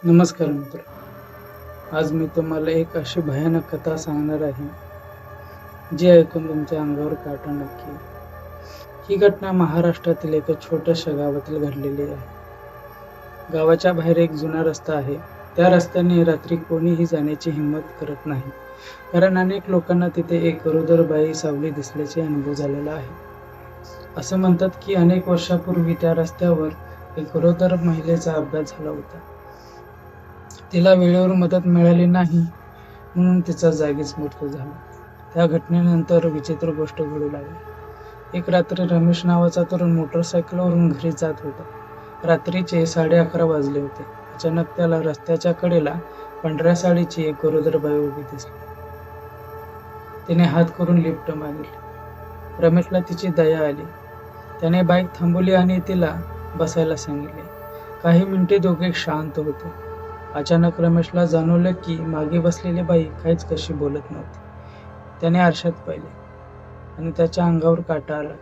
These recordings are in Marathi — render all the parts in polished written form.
नमस्कार मित्र. आज मी तुम्हाला एक अशी भयानक कथा सांगणार आहे, जी ऐकून तुमच्या अंगावर काटा नक्की येईल. ही घटना महाराष्ट्रातील एका छोट्याशा गावातील घडलेली आहे. गावाच्या बाहेर एक जुना रस्ता आहे. त्या रस्त्याने रात्री कोणीही जाण्याची हिंमत करत नाही, कारण अनेक लोकांना तिथे एक गरोदर बाई सावली दिसल्याचे अनुभव झालेला आहे. असं म्हणतात की अनेक वर्षापूर्वी त्या रस्त्यावर एक गरोदर महिलेचा अपघात झाला होता. तिला वेळेवर मदत मिळाली नाही, म्हणून तिचा जागीच मृत्यू झाला. त्या घटनेनंतर विचित्र गोष्ट घडू लागली. एक रात्री रमेश नावाचा तरुण मोटरसायकलवरून घरी जात होता. रात्रीचे 11:30 वाजले होते. अचानक त्याला रस्त्याच्या कडेला पांढऱ्या साडीची एक गरोदर बाई उभी दिसली. तिने हात करून लिफ्ट मागितली. रमेशला तिची दया आली. त्याने बाईक थांबवली आणि तिला बसायला सांगितले. काही मिनिटे दोघे शांत होते. अचानक रमेशला जाणवलं की मागे बसलेली बाई काहीच कशी बोलत नव्हती. त्याने आरशात पाहिले आणि त्याच्या अंगावर काटा आला,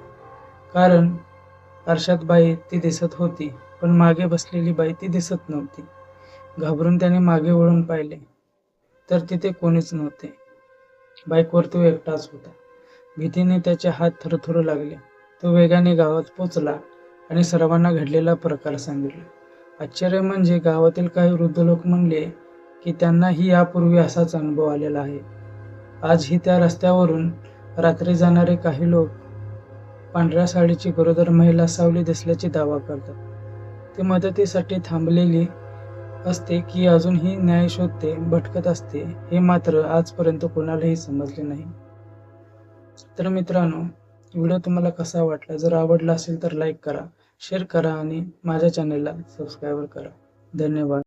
कारण आरशात बाई ती दिसत होती, पण मागे बसलेली बाई ती दिसत नव्हती. घाबरून त्याने मागे वळून पाहिले, तर तिथे कोणीच नव्हते. बाईकवर तो एकटाच होता. भीतीने त्याचे हात थरथरू लागले. तो वेगाने गावात पोचला आणि सर्वांना घडलेला प्रकार सांगितला. आश्चर्य म्हणजे गावातील काही वृद्ध लोक म्हणले की त्यांनाही यापूर्वी असाच अनुभव आलेला आहे. आजही त्या रस्त्यावरून रात्री जाणारे काही लोक पांढऱ्या साडीची गरोदर महिला सावली दिसल्याची दावा करतात. ती मदतीसाठी थांबलेली असते की अजूनही न्याय शोधते भटकत असते, हे मात्र आजपर्यंत कोणालाही समजले नाही. तर मित्रांनो, व्हिडिओ तुम्हाला कसा वाटला? जर आवडला असेल तर लाईक करा, शेअर करा आणि माझ्या चॅनलला सबस्क्राईब करा. धन्यवाद.